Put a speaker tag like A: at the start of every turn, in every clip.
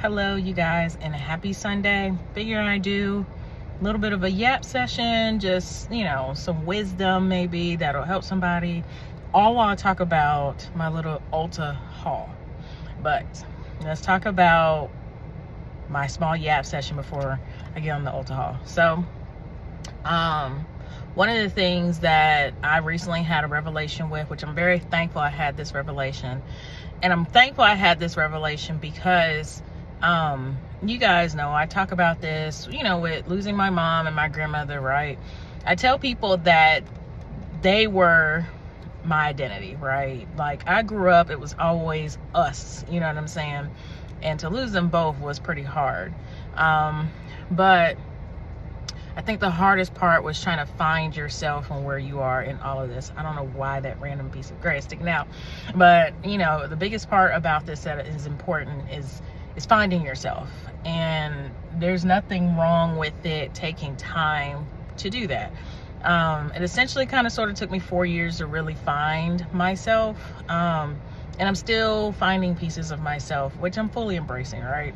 A: Hello, you guys, and a happy Sunday. Figuring I do a little bit of a yap session, just, some wisdom maybe that'll help somebody. All while I talk about my little Ulta haul. But let's talk about my small yap session before I get on the Ulta haul. So, one of the things that I recently had a revelation with, which I'm very thankful I had this revelation. And I'm thankful I had this revelation because you guys know I talk about this, with losing my mom and my grandmother, right? I tell people that they were my identity, right? Like, I grew up, it was always us, you know what I'm saying? And to lose them both was pretty hard. But I think the hardest part was trying to find yourself and where you are in all of this. I don't know why that random piece of gray is sticking out, but the biggest part about this that is important is finding yourself. And there's nothing wrong with it taking time to do that. It essentially kind of sort of took me 4 years to really find myself. And I'm still finding pieces of myself, which I'm fully embracing, right?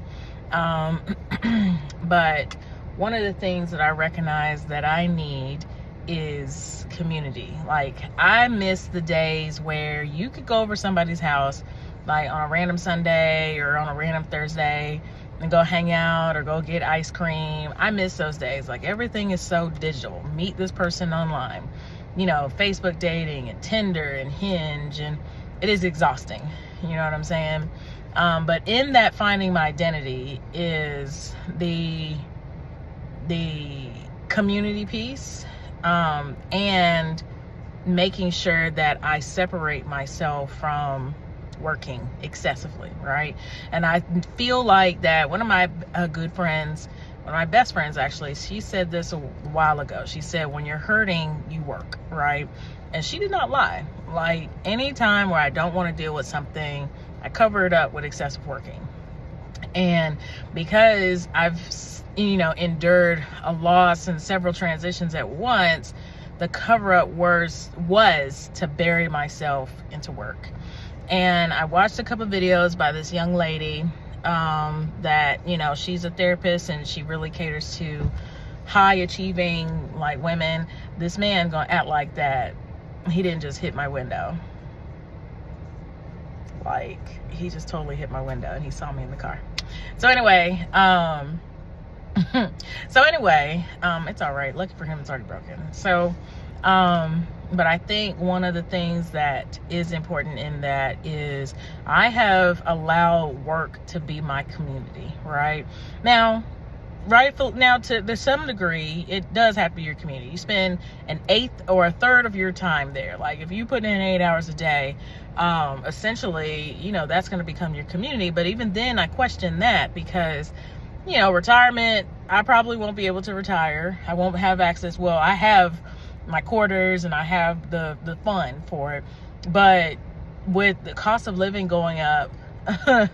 A: But one of the things that I recognize that I need is community. Like, I miss the days where you could go over somebody's house, like on a random Sunday or on a random Thursday, and go hang out or go get ice cream. I miss those days. Like, everything is so digital. Meet this person online, Facebook dating and Tinder and Hinge, and it is exhausting. You know what I'm saying? But in that finding my identity is the community piece, and making sure that I separate myself from working excessively, right? And I feel like that one of my good friends, one of my best friends actually, she said this a while ago. She said, when you're hurting, you work, right? And she did not lie. Like, anytime where I don't want to deal with something, I cover it up with excessive working. And because I've endured a loss and several transitions at once, the cover-up was to bury myself into work. And I watched a couple videos by this young lady that, she's a therapist and she really caters to high achieving, like, women. This man gonna act like that. He didn't just hit my window. Like, he just totally hit my window and he saw me in the car. So anyway, it's all right. Lucky for him, it's already broken. So, but I think one of the things that is important in that is I have allowed work to be my community, right? Now, to some degree, it does have to be your community. You spend an eighth or a third of your time there. Like, if you put in 8 hours a day, essentially, that's going to become your community. But even then, I question that because, retirement, I probably won't be able to retire. I won't have access. Well, I have my quarters and I have the fund for it. But with the cost of living going up on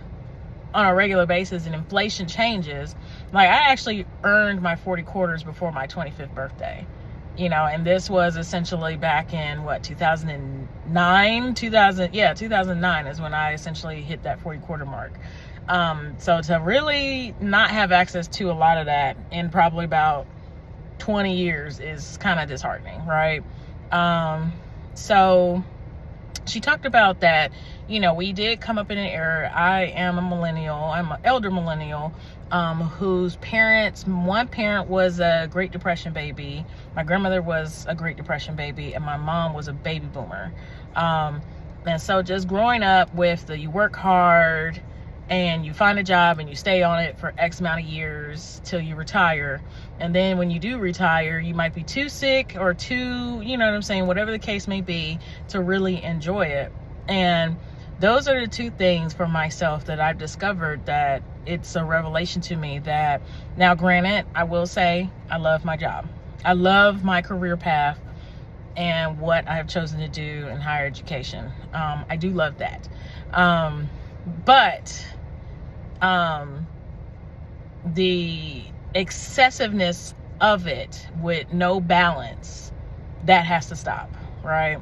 A: a regular basis and inflation changes, like, I actually earned my 40 quarters before my 25th birthday, and this was essentially back in 2009, 2009 is when I essentially hit that 40 quarter mark. So to really not have access to a lot of that in probably about 20 years is kind of disheartening, right? So she talked about that, we did come up in an era. I am a millennial. I'm an elder millennial, whose one parent was a Great Depression baby. My grandmother was a Great Depression baby, and my mom was a baby boomer. And so just growing up with you work hard and you find a job and you stay on it for X amount of years till you retire. And then when you do retire, you might be too sick or too, whatever the case may be, to really enjoy it. And those are the two things for myself that I've discovered that it's a revelation to me. That now, granted, I will say I love my job. I love my career path and what I have chosen to do in higher education. I do love that. But the excessiveness of it with no balance, that has to stop, right?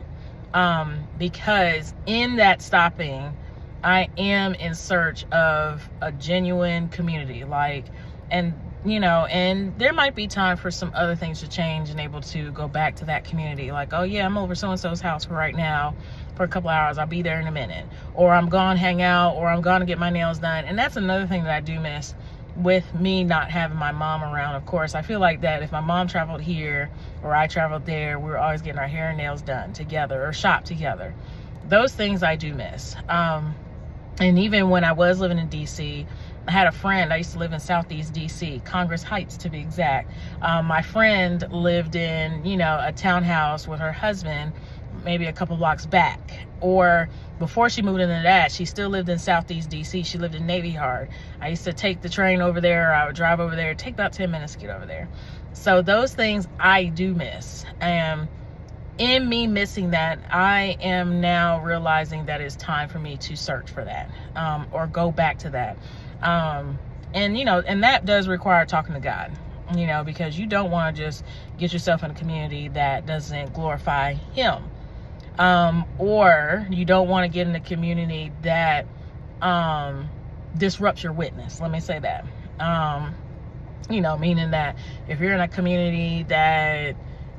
A: Because in that stopping, I am in search of a genuine community, like, and and there might be time for some other things to change and able to go back to that community. Like, oh yeah, I'm over so-and-so's house for right now for a couple hours. I'll be there in a minute. Or I'm gone hang out, or I'm gonna get my nails done. And that's another thing that I do miss with me not having my mom around. Of course, I feel like that if my mom traveled here or I traveled there, we were always getting our hair and nails done together or shop together. Those things I do miss. And even when I was living in DC, I had a friend. I used to live in Southeast DC, Congress Heights to be exact. My friend lived in, a townhouse with her husband, maybe a couple blocks back. Or before she moved into that, she still lived in Southeast DC. She lived in Navy Yard. I used to take the train over there. I would drive over there. It'd take about 10 minutes to get over there. So those things I do miss. And in me missing that, I am now realizing that it's time for me to search for that, or go back to that. And that does require talking to God, because you don't want to just get yourself in a community that doesn't glorify Him. Or you don't want to get in a community that disrupts your witness. Let me say that. Meaning that if you're in a community that,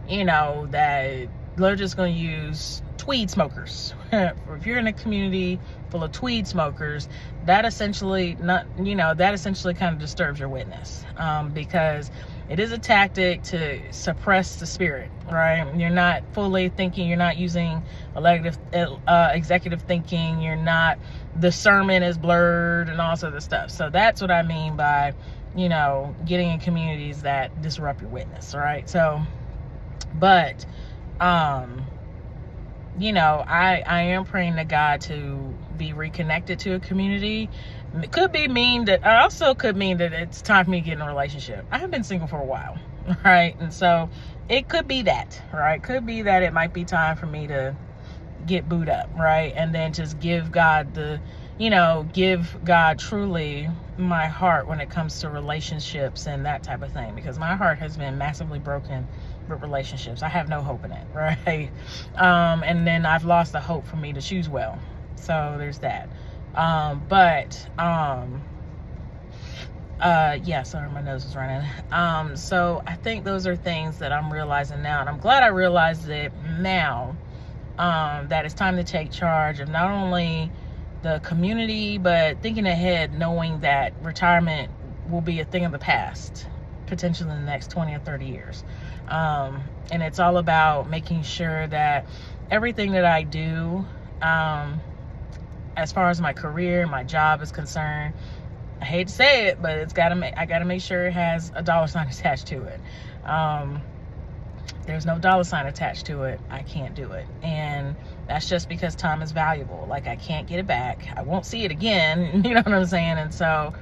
A: that they're just going to use tweed smokers. If you're in a community full of tweed smokers, that essentially kind of disturbs your witness, because it is a tactic to suppress the spirit, right? You're not fully thinking, you're not using executive thinking, the sermon is blurred and all sorts of stuff. So that's what I mean by, getting in communities that disrupt your witness, right? So, but, I am praying to God to be reconnected to a community. It could mean that it's time for me to get in a relationship. I have been single for a while, right? And so it could be that, right? Could be that it might be time for me to get booed up, right? And then just give God truly my heart when it comes to relationships and that type of thing, because my heart has been massively broken with relationships. I have no hope in it, right? And then I've lost the hope for me to choose well. So there's that. Sorry, my nose is running. So I think those are things that I'm realizing now, and I'm glad I realized it now, that it's time to take charge of not only the community, but thinking ahead, knowing that retirement will be a thing of the past, potentially in the next 20 or 30 years. And it's all about making sure that everything that I do, as far as my career, my job is concerned, I hate to say it, but I gotta make sure it has a dollar sign attached to it. There's no dollar sign attached to it, I can't do it. And that's just because time is valuable. Like, I can't get it back. I won't see it again. You know what I'm saying? And so,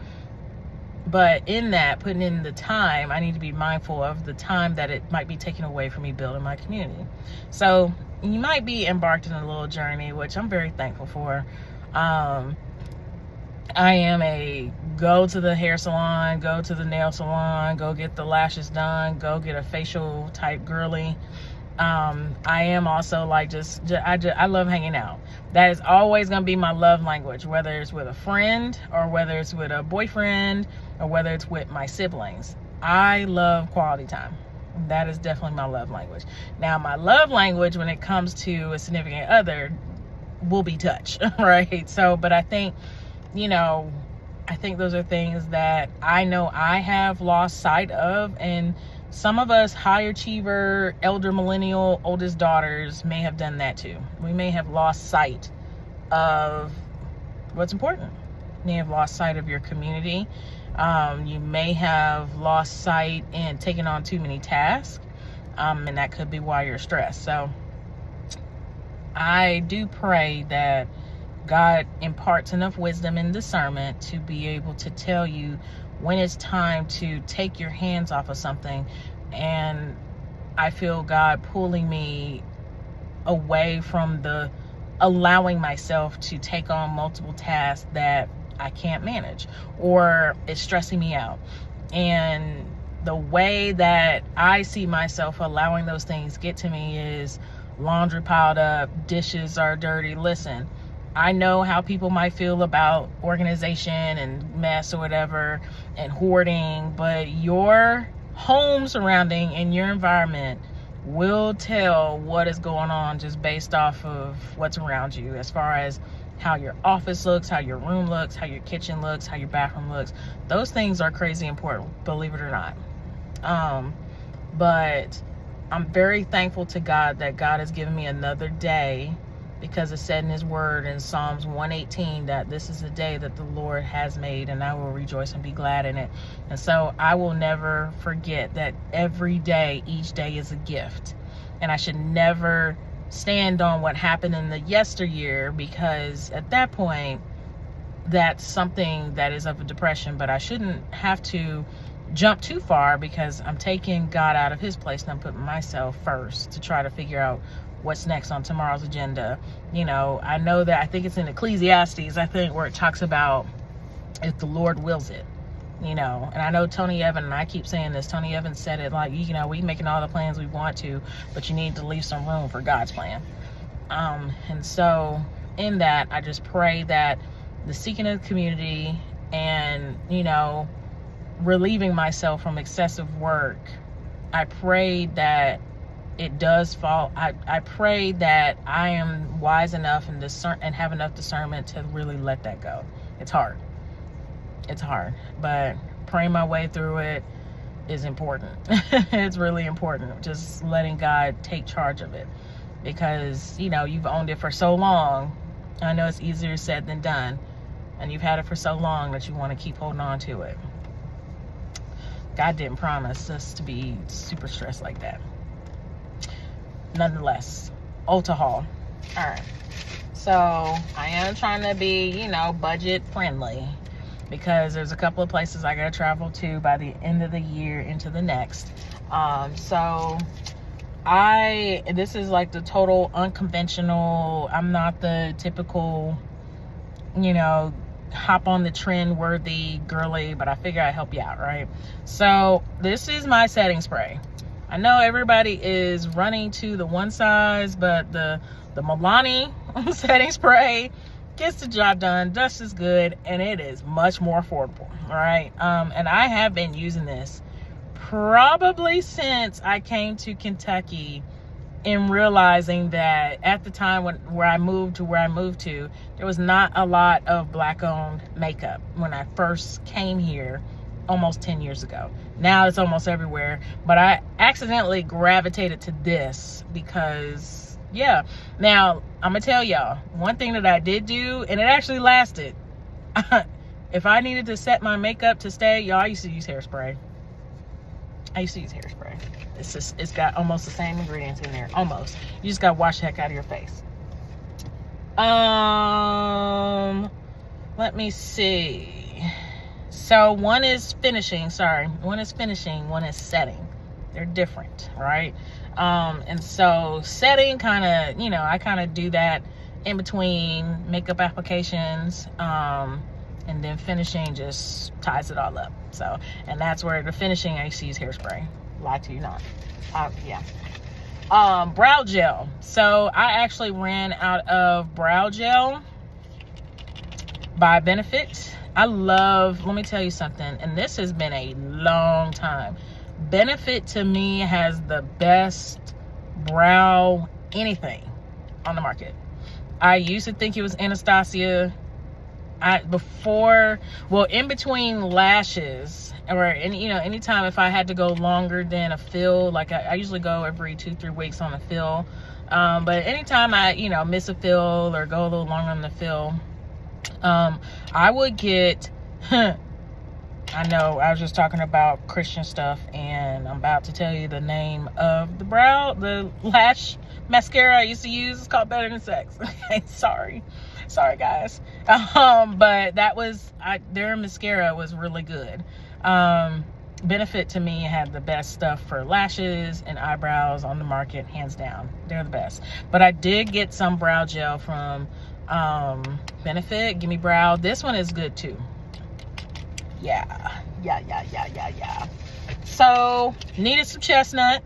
A: but in that, putting in the time, I need to be mindful of the time that it might be taken away from me building my community. So you might be embarked in a little journey, which I'm very thankful for. I am a go to the hair salon, go to the nail salon, go get the lashes done, go get a facial type girly. I am also like, I love hanging out. That is always going to be my love language, whether it's with a friend or whether it's with a boyfriend or whether it's with my siblings. I love quality time. That is definitely my love language. Now, my love language when it comes to a significant other will be touch, right? So, but I think those are things that I know I have lost sight of, and some of us high achiever, elder millennial, oldest daughters may have done that too. We may have lost sight of what's important. You may have lost sight of your community. You may have lost sight in taking on too many tasks, and that could be why you're stressed. So I do pray that God imparts enough wisdom and discernment to be able to tell you when it's time to take your hands off of something. And I feel God pulling me away from allowing myself to take on multiple tasks that I can't manage or it's stressing me out. And the way that I see myself allowing those things get to me is laundry piled up, dishes are dirty. Listen, I know how people might feel about organization and mess or whatever and hoarding, but your home surrounding and your environment will tell what is going on just based off of what's around you, as far as how your office looks, how your room looks, how your kitchen looks, how your bathroom looks. Those things are crazy important, believe it or not. But I'm very thankful to God that God has given me another day, because it said in his word in Psalms 118 that this is the day that the Lord has made, and I will rejoice and be glad in it. And so I will never forget that every day, each day is a gift. And I should never stand on what happened in the yesteryear, because at that point, that's something that is of a depression. But I shouldn't have to jump too far, because I'm taking God out of his place and I'm putting myself first to try to figure out what's next on tomorrow's agenda. You know, I know that, I think it's in Ecclesiastes, I think, where it talks about if the Lord wills it, you know. And I know Tony Evans, and I keep saying this, Tony Evans said it, like, you know, we making all the plans we want to, but you need to leave some room for God's plan. And so in that, I just pray that the seeking of the community and, you know, relieving myself from excessive work, I pray that it does fall. I pray that I am wise enough and have enough discernment to really let that go. It's hard, but praying my way through it is important. It's really important, just letting God take charge of it, because, you know, you've owned it for so long. I know it's easier said than done, and you've had it for so long that you want to keep holding on to it. God didn't promise us to be super stressed like that. Nonetheless, Ulta Haul. All right. So I am trying to be, you know, budget friendly, because there's a couple of places I got to travel to by the end of the year into the next. So this is like the total unconventional. I'm not the typical, you know, hop on the trend worthy girly, but I figure I'd help you out, right? So this is my setting spray. I know everybody is running to the one size, but the Milani setting spray gets the job done just as good, and it is much more affordable, all right? And I have been using this probably since I came to Kentucky, in realizing that at the time where I moved to, there was not a lot of Black-owned makeup when I first came here almost 10 years ago. Now it's almost everywhere, but I accidentally gravitated to this because, yeah. Now, I'm gonna tell y'all, one thing that I did do, and it actually lasted. If I needed to set my makeup to stay, y'all, I used to use hairspray. It's got almost the same ingredients in there, almost. You just gotta wash the heck out of your face. Let me see. So one is finishing, one is setting. They're different, right? And so setting kind of, you know, I kind of do that in between makeup applications, and then finishing just ties it all up. So, and that's where the finishing I used to use hairspray. Lie to you not. Yeah. Brow gel. So I actually ran out of brow gel by Benefit. let me tell you something, and this has been a long time. Benefit to me has the best brow anything on the market. I used to think it was Anastasia. In between lashes, or anytime if I had to go longer than a fill, like I usually go every 2-3 weeks on a fill. But anytime I, miss a fill or go a little longer on the fill, I would get, I know I was just talking about Christian stuff, and I'm about to tell you the name of the lash mascara I used to use. It's called Better Than Sex. Okay, sorry guys. But that was, their mascara was really good. Benefit to me had the best stuff for lashes and eyebrows on the market, hands down. They're the best. But I did get some brow gel from Benefit, Gimme Brow. This one is good too. Yeah. So needed some chestnut.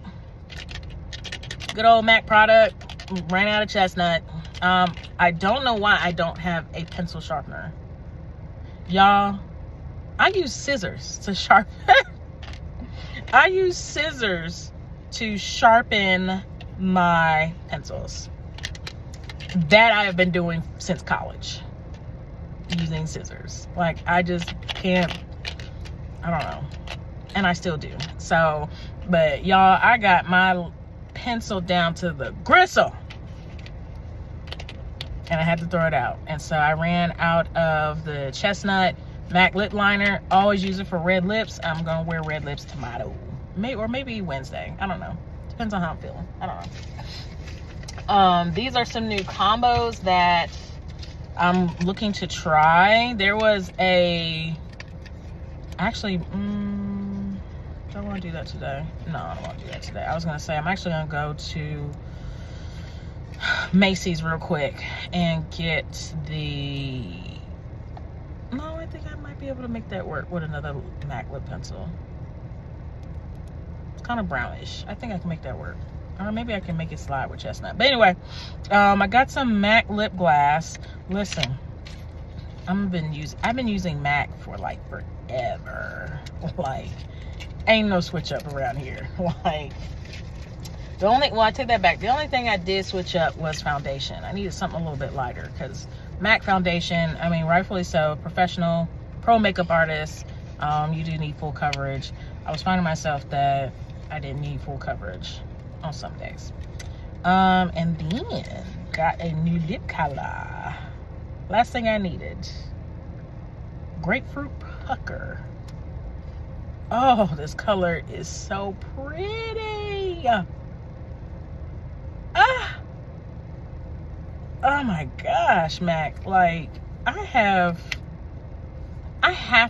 A: Good old MAC product. Ran out of chestnut. I don't know why I don't have a pencil sharpener. Y'all, I use scissors to sharpen. I use scissors to sharpen my pencils. That I have been doing since college. Using scissors. Like, I just can't, I don't know. And I still do. So, but y'all, I got my pencil down to the gristle. And I had to throw it out. And so I ran out of the Chestnut MAC lip liner. Always use it for red lips. I'm going to wear red lips tomorrow. Or maybe Wednesday. I don't know. Depends on how I'm feeling. I don't know. These are some new combos that I'm looking to try. There was a... Actually, do I want to do that today? No, I don't want to do that today. I was going to say, I'm actually going to go to Macy's real quick and get the... No, I think I might be able to make that work with another MAC lip pencil. It's kind of brownish. I think I can make that work. Or maybe I can make it slide with Chestnut. But anyway, I got some MAC lip gloss. Listen, I've been using MAC for like forever. Like, ain't no switch up around here. Like, I take that back. The only thing I did switch up was foundation. I needed something a little bit lighter because MAC foundation, I mean, rightfully so, professional, pro makeup artist, you do need full coverage. I was finding myself that I didn't need full coverage on some days. And then got a new lip color. Last thing I needed. Grapefruit Pucker. Oh, this color is so pretty. Oh my gosh, MAC. Like, I have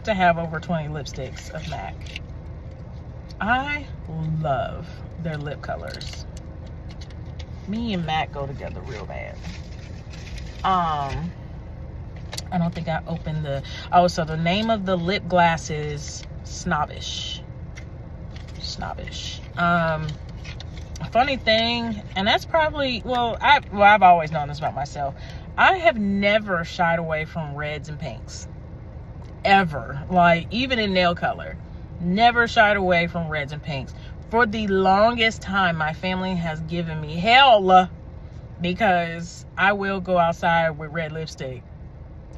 A: to have over 20 lipsticks of MAC. I love their lip colors. Me and MAC go together real bad. I don't think I opened the... Oh, so the name of the lip gloss is Snobbish. Funny thing, and that's probably... I've always known this about myself. I have never shied away from reds and pinks. Ever. Like, even in nail color. Never shied away from reds and pinks. For the longest time, my family has given me hell because I will go outside with red lipstick.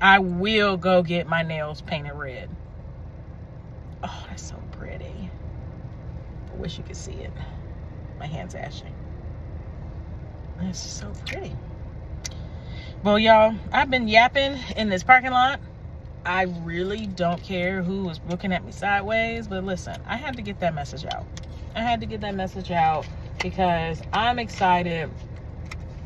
A: I will go get my nails painted red. Oh, that's so pretty. I wish you could see it. My hand's ashing. That's so pretty. Well, y'all, I've been yapping in this parking lot. I really don't care who was looking at me sideways, but listen, I had to get that message out. I had to get that message out because I'm excited.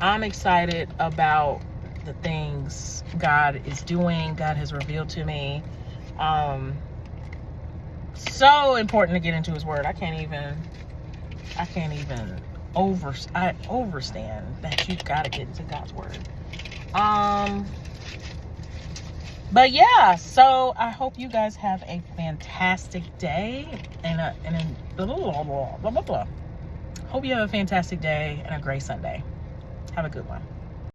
A: I'm excited about the things God is doing. God has revealed to me. So important to get into His Word. I can't even overstand that you've got to get into God's Word. But yeah, so I hope you guys have a fantastic day hope you have a fantastic day and a great Sunday. Have a good one.